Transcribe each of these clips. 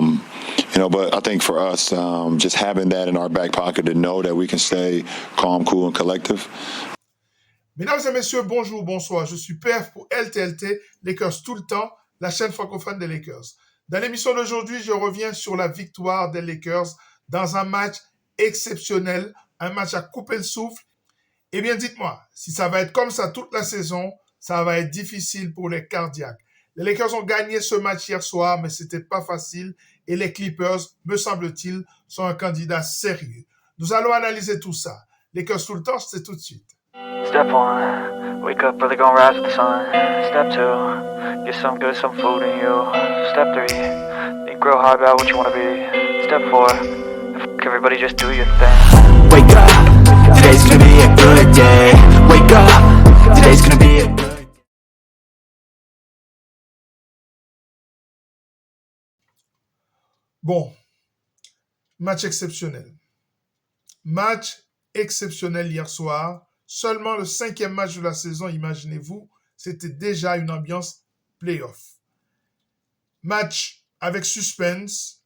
But I think for us, just having that in our back pocket to know that we can stay calm, cool, and collective. Mesdames et messieurs, bonjour, bonsoir. Je suis PF pour LTLT, Lakers tout le temps, la chaîne francophone des Lakers. Dans l'émission d'aujourd'hui, je reviens sur la victoire des Lakers dans un match exceptionnel, un match à couper le souffle. Eh bien, dites-moi, si ça va être comme ça toute la saison, ça va être difficile pour les cardiaques. Les Lakers ont gagné ce match hier soir, mais c'était pas facile et les Clippers, me semble-t-il, sont un candidat sérieux. Nous allons analyser tout ça. Lakers tout le temps, c'est tout de suite. Step 1, wake up early, gonna rise with the sun. Step 2, get some good, some food in you. Step 3, think real hard about what you wanna be. Step 4, everybody just do your thing. Wake up, today's gonna be a good day. Wake up, today's gonna be a good day. Bon, match exceptionnel. Match exceptionnel hier soir. Seulement le 5e match de la saison, imaginez-vous, c'était déjà une ambiance playoff. Match avec suspense,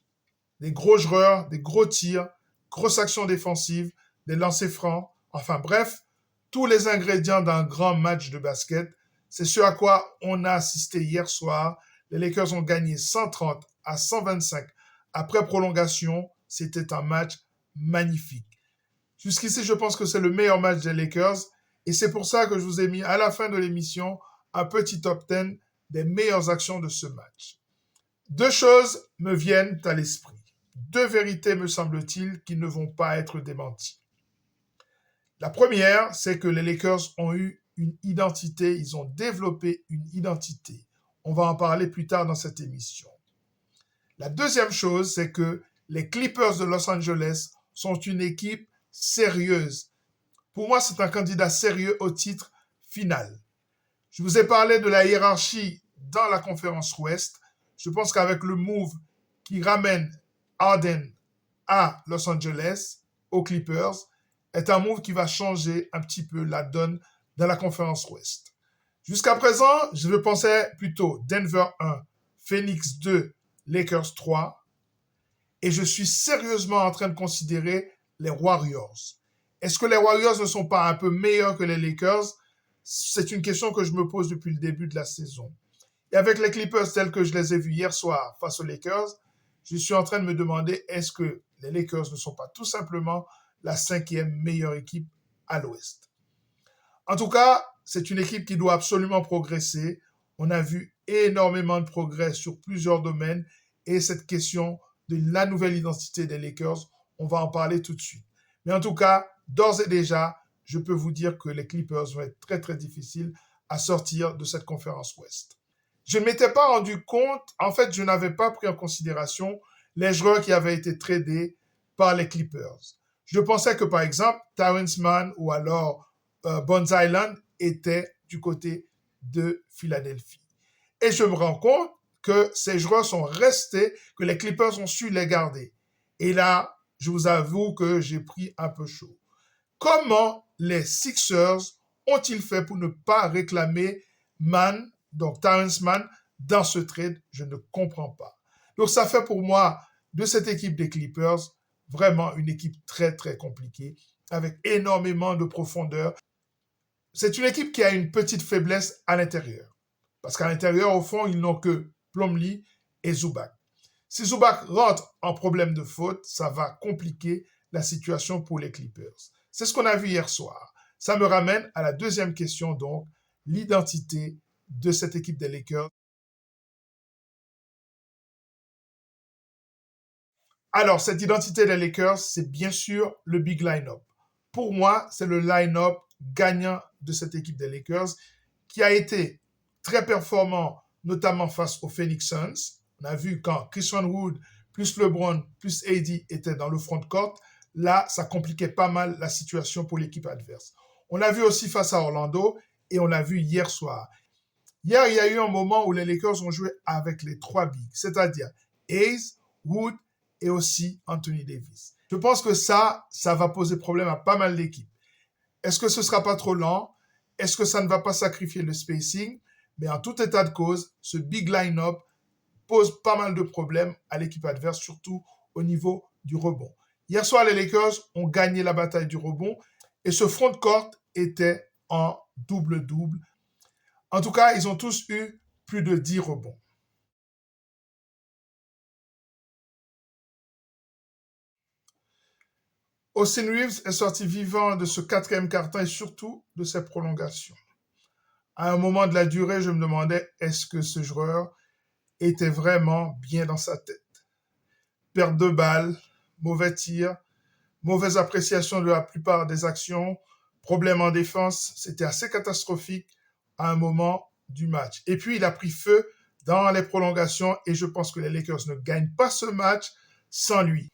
des gros joueurs, des gros tirs, grosse action défensive, des lancers francs, enfin bref, tous les ingrédients d'un grand match de basket. C'est ce à quoi on a assisté hier soir. Les Lakers ont gagné 130-125 après prolongation. C'était un match magnifique. Jusqu'ici, je pense que c'est le meilleur match des Lakers et c'est pour ça que je vous ai mis à la fin de l'émission un petit top 10 des meilleures actions de ce match. Deux choses me viennent à l'esprit. Deux vérités, me semble-t-il, qui ne vont pas être démenties. La première, c'est que les Lakers ont eu une identité, ils ont développé une identité. On va en parler plus tard dans cette émission. La deuxième chose, c'est que les Clippers de Los Angeles sont une équipe sérieuse. Pour moi, c'est un candidat sérieux au titre final. Je vous ai parlé de la hiérarchie dans la conférence Ouest. Je pense qu'avec le move qui ramène Harden à Los Angeles, aux Clippers, est un move qui va changer un petit peu la donne dans la conférence Ouest. Jusqu'à présent, je pensais plutôt Denver 1, Phoenix 2, Lakers 3. Et je suis sérieusement en train de considérer les Warriors. Est-ce que les Warriors ne sont pas un peu meilleurs que les Lakers? C'est une question que je me pose depuis le début de la saison. Et avec les Clippers tels que je les ai vus hier soir face aux Lakers, je suis en train de me demander est-ce que les Lakers ne sont pas tout simplement la 5e meilleure équipe à l'Ouest. En tout cas, c'est une équipe qui doit absolument progresser. On a vu énormément de progrès sur plusieurs domaines et cette question de la nouvelle identité des Lakers, on va en parler tout de suite. Mais en tout cas, d'ores et déjà, je peux vous dire que les Clippers vont être très, très difficiles à sortir de cette conférence Ouest. Je ne m'étais pas rendu compte, en fait, je n'avais pas pris en considération les joueurs qui avaient été tradés par les Clippers. Je pensais que, par exemple, Terrence Mann ou alors Bones Hyland étaient du côté de Philadelphie. Et je me rends compte que ces joueurs sont restés, que les Clippers ont su les garder. Et là, je vous avoue que j'ai pris un peu chaud. Comment les Sixers ont-ils fait pour ne pas réclamer Mann, donc Terrence Mann, dans ce trade? Je ne comprends pas. Donc ça fait pour moi de cette équipe des Clippers vraiment une équipe très très compliquée, avec énormément de profondeur. C'est une équipe qui a une petite faiblesse à l'intérieur. Parce qu'à l'intérieur, au fond, ils n'ont que Plumlee et Zubac. Si Zubac rentre en problème de faute, ça va compliquer la situation pour les Clippers. C'est ce qu'on a vu hier soir. Ça me ramène à la deuxième question, donc, l'identité de cette équipe des Lakers. Alors, cette identité des Lakers, c'est bien sûr le big line-up. Pour moi, c'est le line-up gagnant de cette équipe des Lakers qui a été très performant, notamment face aux Phoenix Suns. On a vu quand Christian Wood plus LeBron plus AD étaient dans le front court, là, ça compliquait pas mal la situation pour l'équipe adverse. On l'a vu aussi face à Orlando et on l'a vu hier soir. Hier, il y a eu un moment où les Lakers ont joué avec les 3 bigs, c'est-à-dire Hayes, Wood et aussi Anthony Davis. Je pense que ça va poser problème à pas mal d'équipes. Est-ce que ce ne sera pas trop lent? Est-ce que ça ne va pas sacrifier le spacing? Mais en tout état de cause, ce big line-up pose pas mal de problèmes à l'équipe adverse, surtout au niveau du rebond. Hier soir, les Lakers ont gagné la bataille du rebond et ce front de court était en double-double. En tout cas, ils ont tous eu plus de 10 rebonds. Austin Reeves est sorti vivant de ce quatrième quart-temps et surtout de ses prolongations. À un moment de la durée, je me demandais est-ce que ce joueur était vraiment bien dans sa tête. Perte de balles, mauvais tir, mauvaise appréciation de la plupart des actions, problème en défense, c'était assez catastrophique à un moment du match. Et puis, il a pris feu dans les prolongations et je pense que les Lakers ne gagnent pas ce match sans lui.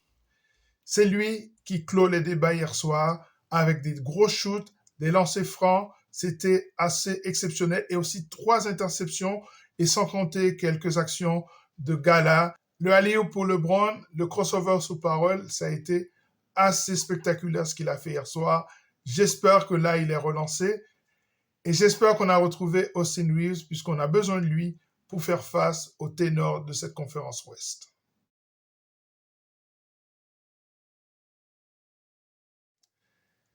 C'est lui qui clôt les débats hier soir avec des gros shoots, des lancers francs. C'était assez exceptionnel et aussi 3 interceptions et sans compter quelques actions de gala. Le alley-oop pour LeBron, le crossover sous parole, ça a été assez spectaculaire ce qu'il a fait hier soir. J'espère que là, il est relancé et j'espère qu'on a retrouvé Austin Reeves puisqu'on a besoin de lui pour faire face au ténor de cette conférence Ouest.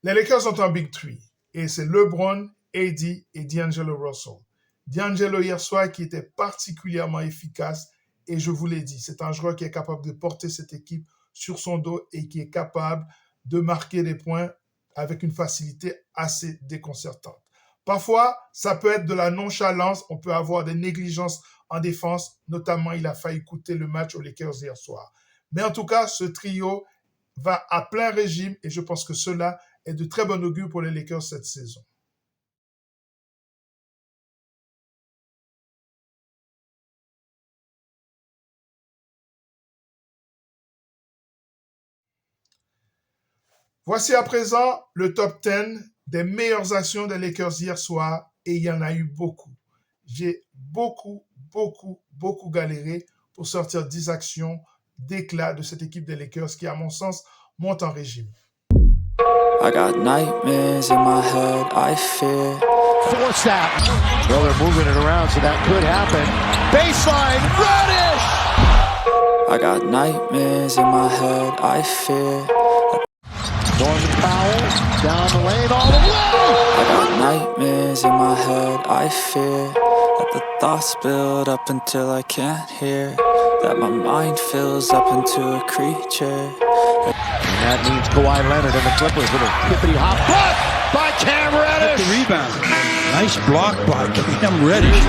Les Lakers ont un Big Three et c'est LeBron, AD et D'Angelo Russell. D'Angelo hier soir qui était particulièrement efficace et je vous l'ai dit, c'est un joueur qui est capable de porter cette équipe sur son dos et qui est capable de marquer des points avec une facilité assez déconcertante. Parfois, ça peut être de la nonchalance, on peut avoir des négligences en défense, notamment il a failli coûter le match aux Lakers hier soir. Mais en tout cas, ce trio va à plein régime et je pense que cela est de très bon augure pour les Lakers cette saison. Voici à présent le top 10 des meilleures actions des Lakers hier soir et il y en a eu beaucoup. J'ai beaucoup galéré pour sortir 10 actions d'éclat de cette équipe des Lakers qui, à mon sens, monte en régime. I got nightmares in my head, I fear. Force that. Well, they're moving it around, so that could happen. Baseline, Reddish! I got nightmares in my head, I fear. Norman Powell, down the lane all the way! I got nightmares in my head, I fear. That the thoughts build up until I can't hear. That my mind fills up into a creature. And that means Kawhi Leonard and the Clippers with a hippity hop. Blocked by Cam Reddish! The rebound. Nice block by Cam Reddish.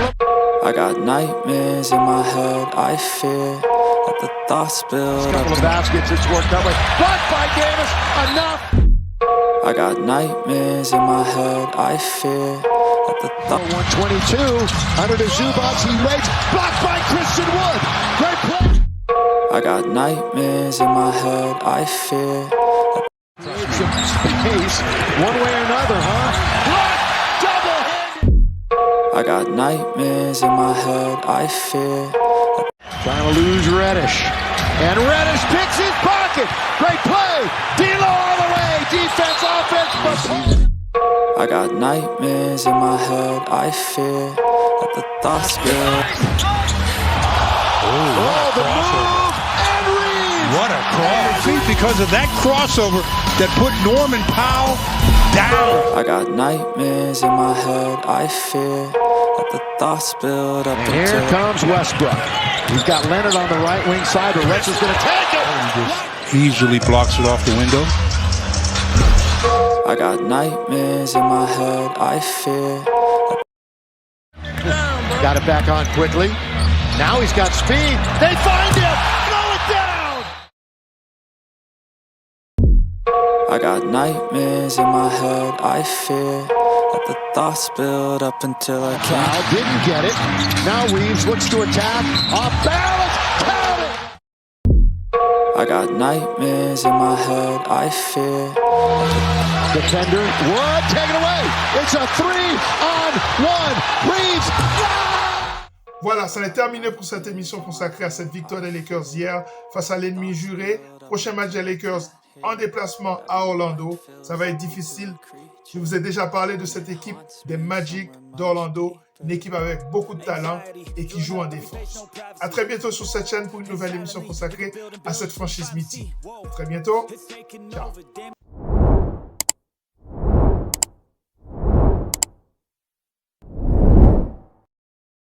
I got nightmares in my head, I fear. That the thoughts build up. Couple of baskets, it's worked out. Blocked by Davis, enough! I got nightmares in my head, I fear. That the thoughts. 122, under the Zubats, he waits. Blocked by Christian Wood! Great play! I got nightmares in my head, I fear. Create some space, one way or another, huh? Blocked, double-handed! I got nightmares in my head, I fear. Trying to lose Reddish. And Reddish picks his pocket. Great play. D'Lo all the way. Defense, offense, but... I got nightmares in my head, I fear. That the thoughts build. Oh, the move. And Reeves. What a cross. Because of that crossover that put Norman Powell down. I got nightmares in my head, I fear. That the thoughts build up And here until. comes Westbrook. He's got Leonard on the right wing side, but Rex is going to take it. Easily blocks it off the window. I got nightmares in my head, I fear. Got it back on quickly. Now he's got speed. They find him. Throw it down. I got nightmares in my head, I fear. That the thoughts build up until I can't. Foul, didn't get it. Now Reeves looks to attack. Off balance. Count it. I got nightmares in my head, I fear. Defender, Wood, take it away. It's a 3-on-1. Reeves. Voilà, ça est terminé pour cette émission consacrée à cette victoire des Lakers hier face à l'ennemi juré. Prochain match des Lakers en déplacement à Orlando. Ça va être difficile. Je vous ai déjà parlé de cette équipe des Magic d'Orlando Une équipe avec beaucoup de talent et qui joue en défense. À très bientôt sur cette chaîne pour une nouvelle émission consacrée à cette franchise mythique. À très bientôt. Ciao.